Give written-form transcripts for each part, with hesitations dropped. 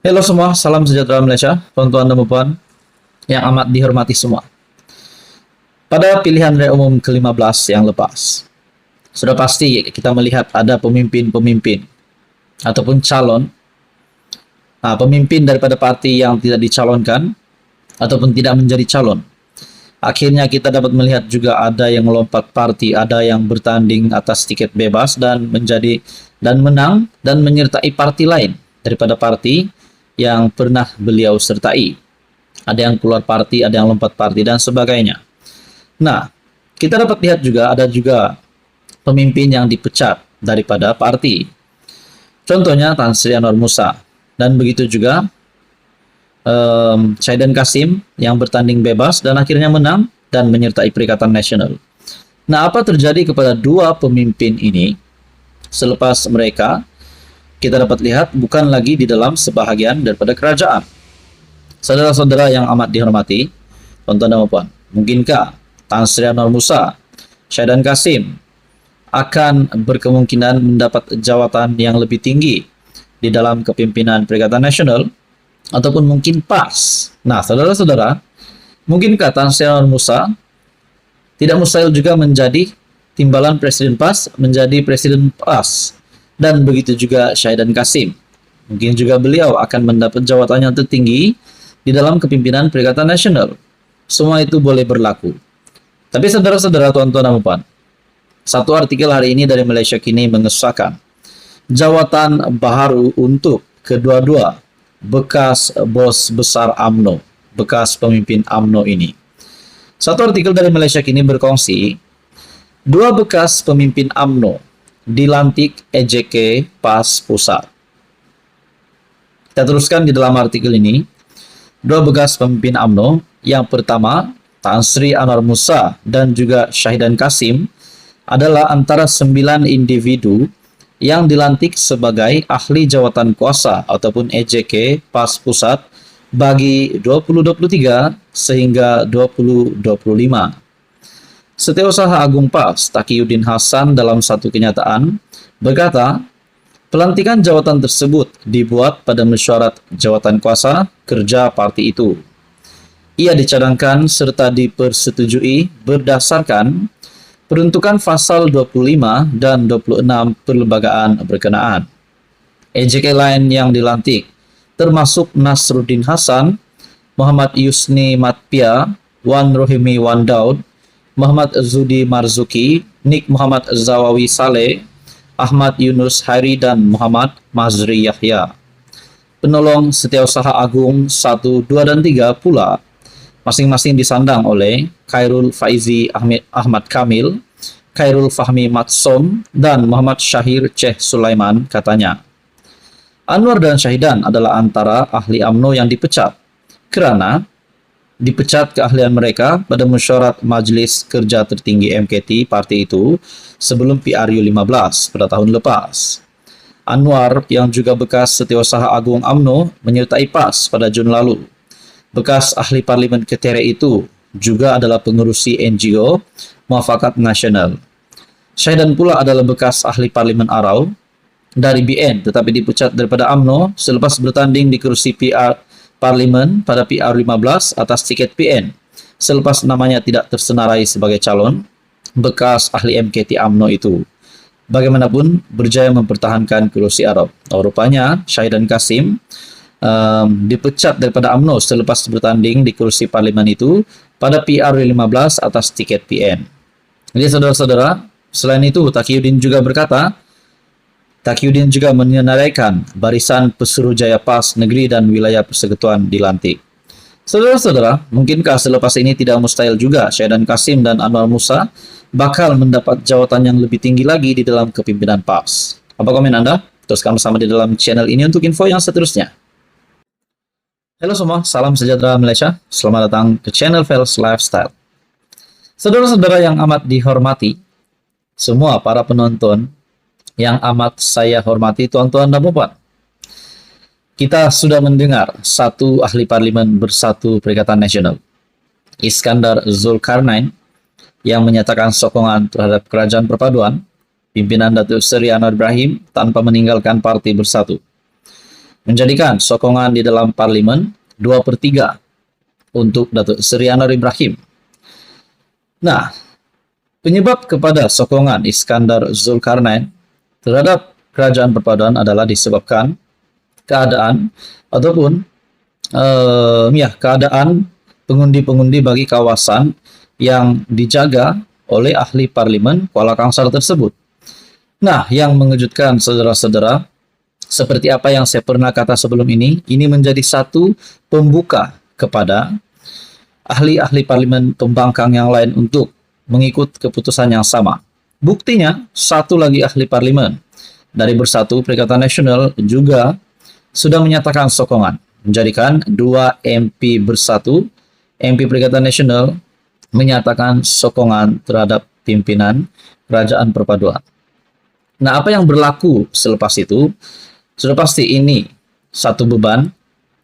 Halo semua, salam sejahtera Malaysia, tuan-tuan dan puan yang amat dihormati semua. Pada pilihan raya umum ke-15 yang lepas, sudah pasti kita melihat ada pemimpin-pemimpin ataupun calon, pemimpin daripada parti yang tidak dicalonkan ataupun tidak menjadi calon. Akhirnya kita dapat melihat juga ada yang melompat parti, ada yang bertanding atas tiket bebas dan menang dan menyertai parti lain daripada parti yang pernah beliau sertai. Ada yang keluar parti, ada yang lompat parti, dan sebagainya. Nah, kita dapat lihat juga ada juga pemimpin yang dipecat daripada parti. Contohnya Tan Sri Anwar Musa. Dan begitu juga Syaidan Kasim yang bertanding bebas dan akhirnya menang dan menyertai Perikatan Nasional. Nah, apa terjadi kepada dua pemimpin ini selepas mereka kita dapat lihat bukan lagi di dalam sebahagian daripada kerajaan. Saudara-saudara yang amat dihormati, tuan-tuan dan puan, mungkinkah Tan Sri Anwar Musa, Syaidan Kasim akan berkemungkinan mendapat jawatan yang lebih tinggi di dalam kepimpinan Perikatan Nasional ataupun mungkin PAS? Nah, saudara-saudara, mungkinkah Tan Sri Anwar Musa tidak mustahil juga menjadi timbalan Presiden PAS, menjadi Presiden PAS? Dan begitu juga Syaidan Kasim. Mungkin juga beliau akan mendapat jawatan yang tertinggi di dalam kepimpinan Perikatan Nasional. Semua itu boleh berlaku. Tapi saudara-saudara, tuan-tuan dan puan, satu artikel hari ini dari Malaysia Kini mengesahkan jawatan baru untuk kedua-dua bekas bos besar UMNO, bekas pemimpin UMNO ini. Satu artikel dari Malaysia Kini berkongsi, dua bekas pemimpin UMNO dilantik EJK PAS Pusat. Kita teruskan di dalam artikel ini. Dua bekas pemimpin UMNO, yang pertama Tan Sri Anwar Musa dan juga Syaidan Kasim, adalah antara 9 individu yang dilantik sebagai ahli jawatan kuasa ataupun EJK PAS Pusat bagi 2023 sehingga 2025. Setiausaha Agung PAS, Taqiyuddin Hasan, dalam satu kenyataan berkata, pelantikan jawatan tersebut dibuat pada mesyuarat jawatan kuasa kerja parti itu. Ia dicadangkan serta dipersetujui berdasarkan peruntukan pasal 25 dan 26 perlembagaan berkenaan. EJK lain yang dilantik termasuk Nasruddin Hasan, Muhammad Yusni Matpia, Wan Rohimi Wan Daud, Muhammad Zudi Marzuki, Nik Muhammad Zawawi Saleh, Ahmad Yunus Hairi, dan Muhammad Mazri Yahya. Penolong Setiausaha Agung 1, 2, dan 3 pula masing-masing disandang oleh Khairul Faizi Ahmad Kamil, Khairul Fahmi Matsom, dan Muhammad Syahir Ceh Sulaiman, katanya. Anwar dan Syaidan adalah antara ahli UMNO yang dipecat kerana dipecat keahlian mereka pada mesyuarat Majlis Kerja Tertinggi MKT parti itu sebelum PRU 15 pada tahun lepas. Anwar yang juga bekas Setiausaha Agung UMNO menyertai PAS pada Jun lalu. Bekas ahli Parlimen Ketere itu juga adalah pengerusi NGO Muafakat Nasional. Syaidan pula adalah bekas ahli Parlimen Arau dari BN tetapi dipecat daripada UMNO selepas bertanding di kerusi Parlimen pada PR 15 atas tiket PN selepas namanya tidak tersenarai sebagai calon. Bekas ahli MKT UMNO itu bagaimanapun berjaya mempertahankan kerusi Arab. Rupanya Syaidan Kasim dipecat daripada UMNO selepas bertanding di kerusi Parlimen itu pada PR 15 atas tiket PN. Jadi saudara-saudara, selain itu Taqiyuddin juga menyenaraikan barisan Pesuruhjaya PAS Negeri dan Wilayah Persekutuan dilantik. Saudara-saudara, mungkinkah selepas ini tidak mustahil juga Syaidan Kasim dan Anwar Musa bakal mendapat jawatan yang lebih tinggi lagi di dalam kepimpinan PAS? Apa komen Anda? Teruskan bersama di dalam channel ini untuk info yang seterusnya. Halo semua, salam sejahtera Malaysia. Selamat datang ke channel Fels Lifestyle. Saudara-saudara yang amat dihormati, semua para penonton yang amat saya hormati, tuan-tuan dan puan, kita sudah mendengar satu ahli parlimen bersatu Perikatan Nasional, Iskandar Zulkarnain, yang menyatakan sokongan terhadap kerajaan perpaduan pimpinan Datuk Seri Anwar Ibrahim tanpa meninggalkan parti bersatu. menjadikan sokongan di dalam parlimen 2/3 untuk Datuk Seri Anwar Ibrahim. Nah, penyebab kepada sokongan Iskandar Zulkarnain terhadap kerajaan perpaduan adalah disebabkan keadaan ataupun keadaan pengundi-pengundi bagi kawasan yang dijaga oleh ahli parlimen Kuala Kangsar tersebut. Nah, yang mengejutkan saudara-saudara, seperti apa yang saya pernah kata sebelum ini menjadi satu pembuka kepada ahli-ahli parlimen pembangkang yang lain untuk mengikut keputusan yang sama. Buktinya, satu lagi ahli parlimen dari Bersatu Perikatan Nasional juga sudah menyatakan sokongan, menjadikan 2 MP Bersatu, MP Perikatan Nasional, menyatakan sokongan terhadap pimpinan Kerajaan Perpaduan. Nah, apa yang berlaku selepas itu? Sudah pasti ini satu beban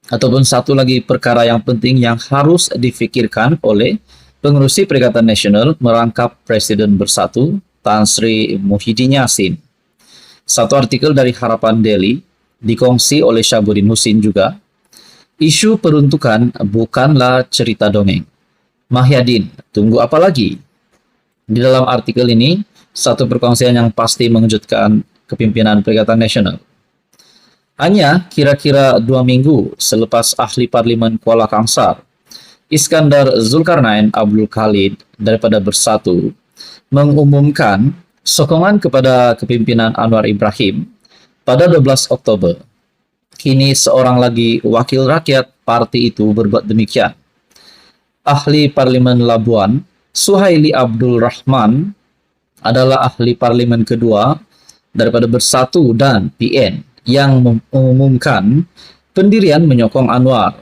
ataupun satu lagi perkara yang penting yang harus difikirkan oleh pengerusi Perikatan Nasional merangkap Presiden Bersatu Tan Sri Muhyiddin Yassin. Satu artikel dari Harapan Daily dikongsi oleh Syahbudin Husin juga. Isu peruntukan bukanlah cerita dongeng. Muhyiddin, tunggu apa lagi? Di dalam artikel ini, satu perkongsian yang pasti mengejutkan kepimpinan Perikatan Nasional. Hanya kira-kira 2 minggu selepas ahli parlimen Kuala Kangsar, Iskandar Zulkarnain Abdul Khalid daripada Bersatu mengumumkan sokongan kepada kepimpinan Anwar Ibrahim pada 12 Oktober. Kini seorang lagi wakil rakyat parti itu berbuat demikian. Ahli parlimen Labuan, Suhaili Abdul Rahman, adalah ahli parlimen kedua daripada Bersatu dan PN yang mengumumkan pendirian menyokong Anwar.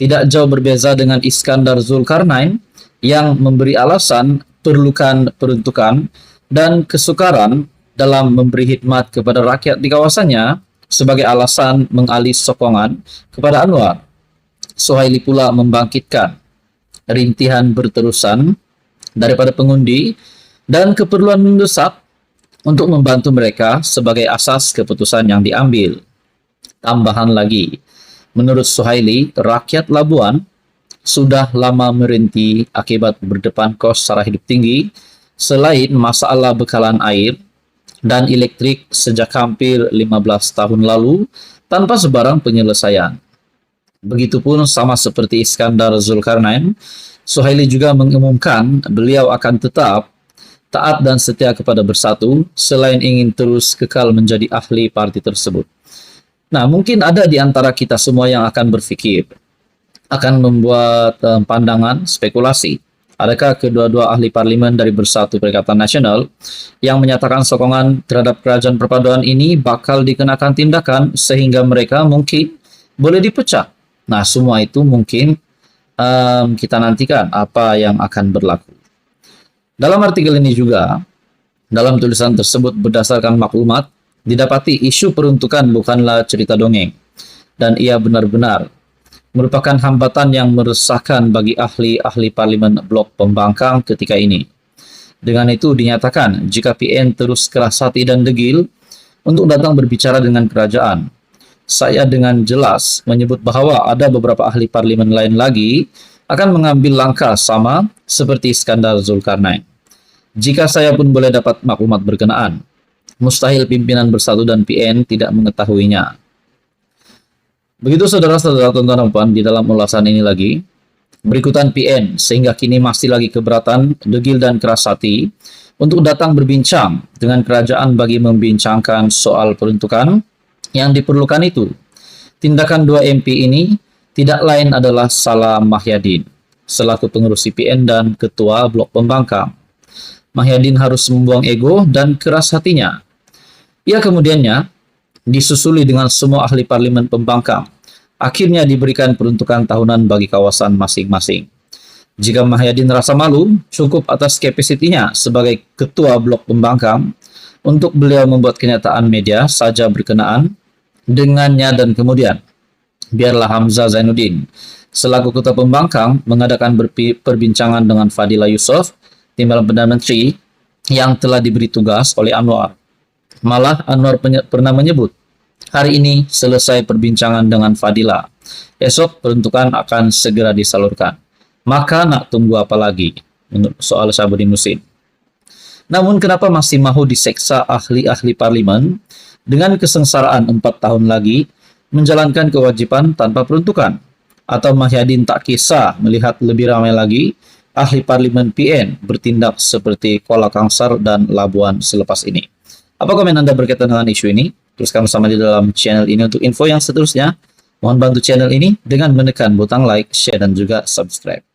Tidak jauh berbeza dengan Iskandar Zulkarnain yang memberi alasan perlukan peruntukan dan kesukaran dalam memberi khidmat kepada rakyat di kawasannya sebagai alasan mengalih sokongan kepada Anwar. Suhaili pula membangkitkan rintihan berterusan daripada pengundi dan keperluan mendesak untuk membantu mereka sebagai asas keputusan yang diambil. Tambahan lagi, menurut Suhaili, rakyat Labuan sudah lama merintih akibat berdepan kos sara hidup tinggi selain masalah bekalan air dan elektrik sejak hampir 15 tahun lalu tanpa sebarang penyelesaian. Begitupun sama seperti Iskandar Zulkarnain, Suhaili juga mengumumkan beliau akan tetap taat dan setia kepada Bersatu selain ingin terus kekal menjadi ahli parti tersebut. Nah, mungkin ada di antara kita semua yang akan berfikir, akan membuat pandangan spekulasi. Adakah kedua-dua ahli parlimen dari Bersatu Perikatan Nasional yang menyatakan sokongan terhadap kerajaan perpaduan ini bakal dikenakan tindakan sehingga mereka mungkin boleh dipecat? Nah, semua itu mungkin kita nantikan apa yang akan berlaku. Dalam artikel ini juga, dalam tulisan tersebut berdasarkan maklumat, didapati isu peruntukan bukanlah cerita dongeng, dan ia benar-benar merupakan hambatan yang meresahkan bagi ahli-ahli parlimen blok pembangkang ketika ini. Dengan itu dinyatakan, jika PN terus keras hati dan degil untuk datang berbicara dengan kerajaan, saya dengan jelas menyebut bahwa ada beberapa ahli parlimen lain lagi akan mengambil langkah sama seperti Iskandar Zulkarnain. Jika saya pun boleh dapat maklumat berkenaan, mustahil pimpinan Bersatu dan PN tidak mengetahuinya. Begitu saudara-saudara tonton dan di dalam ulasan ini lagi, berikutan PN sehingga kini masih lagi keberatan, degil dan keras hati untuk datang berbincang dengan kerajaan bagi membincangkan soal peruntukan yang diperlukan itu. Tindakan 2 MP ini tidak lain adalah salah Muhyiddin selaku pengerusi PN dan ketua blok pembangkang. Muhyiddin harus membuang ego dan keras hatinya. Ia kemudiannya disusuli dengan semua ahli parlimen pembangkang. Akhirnya diberikan peruntukan tahunan bagi kawasan masing-masing. Jika Muhyiddin rasa malu, cukup atas kapasitinya sebagai ketua blok pembangkang untuk beliau membuat kenyataan media saja berkenaan dengannya dan kemudian biarlah Hamzah Zainuddin selaku ketua pembangkang mengadakan perbincangan dengan Fadila Yusof, Timbalan Perdana Menteri yang telah diberi tugas oleh Anwar. Malah Anwar pernah menyebut Hari ini selesai perbincangan dengan Fadila. Esok peruntukan akan segera disalurkan. Maka nak tunggu apa lagi? Menurut soal Syahabuddin Musin. Namun kenapa masih mahu diseksa ahli-ahli parlimen dengan kesengsaraan 4 tahun lagi menjalankan kewajiban tanpa peruntukan? Atau Mahyadin tak kisah melihat lebih ramai lagi ahli parlimen PN bertindak seperti Kuala Kangsar dan Labuan selepas ini? Apa komen Anda berkaitan dengan isu ini? Teruskan bersama di dalam channel ini untuk info yang seterusnya. Mohon bantu channel ini dengan menekan butang like, share, dan juga subscribe.